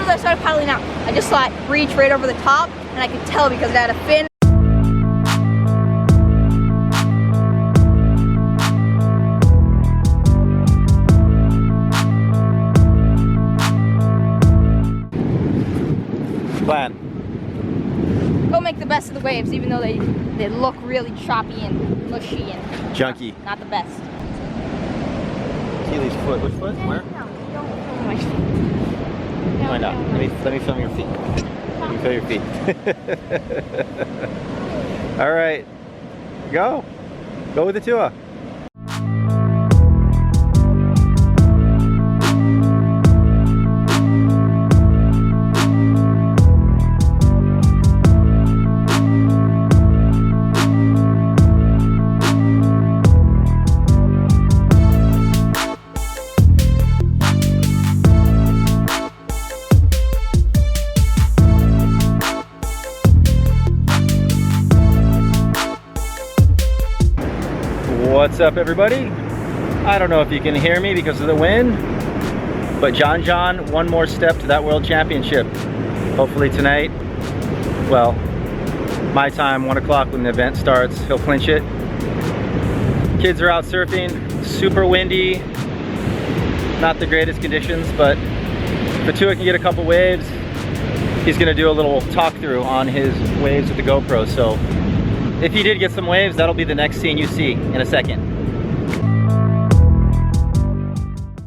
as I started paddling out, I just saw it breach right over the top, and I could tell because it had a fin. Plan. Go make the best of the waves, even though they look really choppy and mushy and junky. Not the best. Keely's foot. Which foot? Where? No, don't film my feet. Why not? Let me film your feet. Let me feel your feet. All right. Go. Go with Atua. What's up, everybody? I don't know if you can hear me because of the wind, but John, one more step to that world championship. Hopefully tonight, well, my time, 1 o'clock when the event starts, he'll clinch it. Kids are out surfing, super windy, not the greatest conditions, but if Atua can get a couple waves, he's gonna do a little talk through on his waves with the GoPro. So if he did get some waves, that'll be the next scene you see in a second.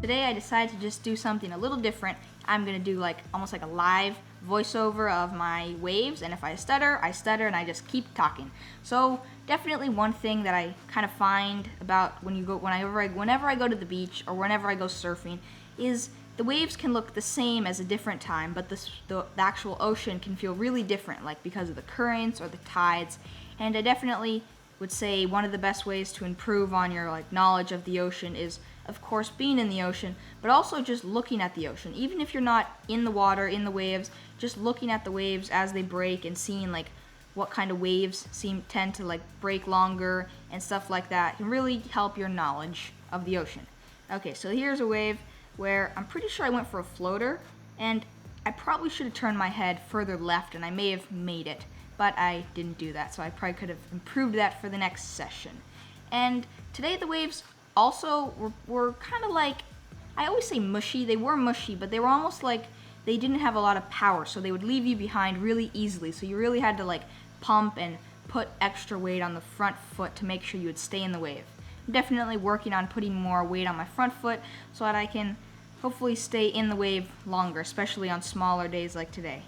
Today I decided to just do something a little different. I'm gonna do almost like a live voiceover of my waves, and if I stutter, and I just keep talking. So definitely one thing that I kind of find about whenever I go to the beach or whenever I go surfing is the waves can look the same as a different time, but the actual ocean can feel really different, like because of the currents or the tides. And I definitely would say one of the best ways to improve on your knowledge of the ocean is, of course, being in the ocean, but also just looking at the ocean. Even if you're not in the water, in the waves, just looking at the waves as they break and seeing what kind of waves tend to break longer and stuff like that can really help your knowledge of the ocean. Okay, so here's a wave where I'm pretty sure I went for a floater, and I probably should have turned my head further left, and I may have made it. But I didn't do that, so I probably could have improved that for the next session. And today the waves also were kind of I always say mushy. They were mushy, but they were almost like they didn't have a lot of power, so they would leave you behind really easily. So you really had to pump and put extra weight on the front foot to make sure you would stay in the wave. I'm definitely working on putting more weight on my front foot so that I can hopefully stay in the wave longer, especially on smaller days like today.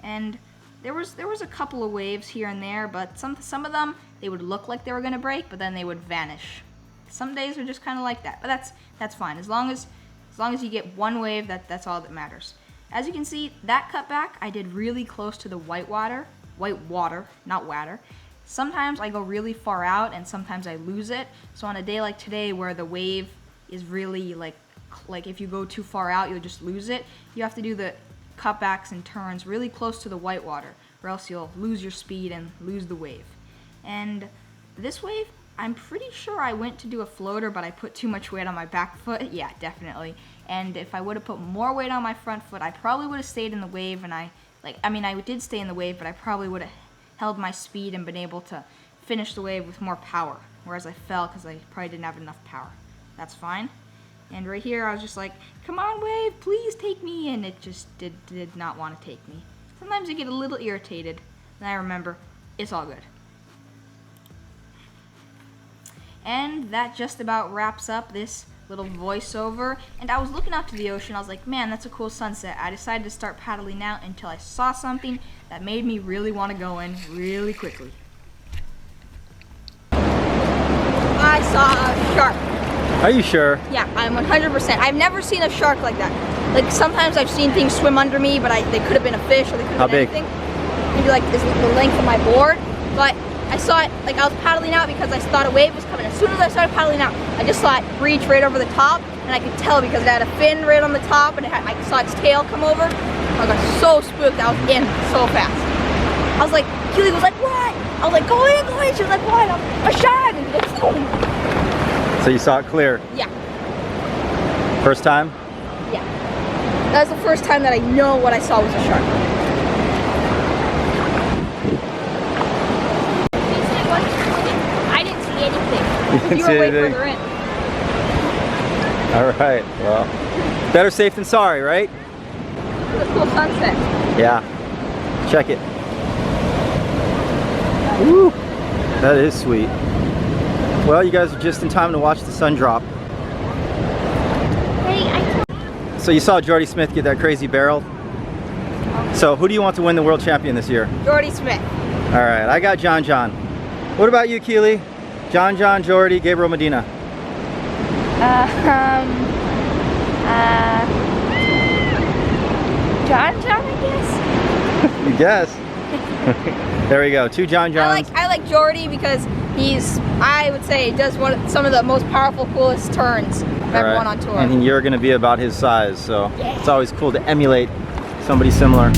And there was a couple of waves here and there, but some of them, they would look like they were gonna break, but then they would vanish. Some days are just kind of like that, but that's fine. As long as you get one wave, that's all that matters. As you can see, that cutback I did really close to the white water, not water. Sometimes I go really far out, and sometimes I lose it. So on a day like today, where the wave is really like if you go too far out, you'll just lose it. You have to do the cutbacks and turns really close to the white water, or else you'll lose your speed and lose the wave. And this wave, I'm pretty sure I went to do a floater, but I put too much weight on my back foot. Yeah, definitely. And if I would have put more weight on my front foot, I probably would have stayed in the wave, and I did stay in the wave, but I probably would have held my speed and been able to finish the wave with more power, whereas I fell because I probably didn't have enough power. That's fine. And right here, I was just like, come on, wave, please take me, and it just did not want to take me. Sometimes I get a little irritated, and I remember, it's all good. And that just about wraps up this little voiceover. And I was looking out to the ocean, I was like, man, that's a cool sunset. I decided to start paddling out until I saw something that made me really want to go in really quickly. I saw a shark. Are you sure? Yeah, I'm 100%. I've never seen a shark like that. Sometimes I've seen things swim under me, but they could have been a fish, or they could have been anything. Maybe this is the length of my board. But I saw it, I was paddling out because I thought a wave was coming. As soon as I started paddling out, I just saw it breach right over the top, and I could tell because it had a fin right on the top, and I saw its tail come over. I got so spooked, I was in so fast. I was like, Keely was like, what? I was like, go in. She was like, what? A shark! And just, So you saw it clear? Yeah. First time? Yeah. That was the first time that I know what I saw was a shark. I didn't see anything. You were way further in. All right, well, better safe than sorry, right? Look at the cool sunset. Yeah, check it. Woo, that is sweet. Well, you guys are just in time to watch the sun drop. Hey, So you saw Jordy Smith get that crazy barrel. So who do you want to win the world champion this year? Jordy Smith. All right, I got John John. What about you, Keely? John John, Jordy, Gabriel Medina. John John, I guess. You guess. There we go, 2 John Johns. I like Jordy because he's, I would say, does some of the most powerful, coolest turns I've ever won on tour. And you're going to be about his size, so yeah. It's always cool to emulate somebody similar.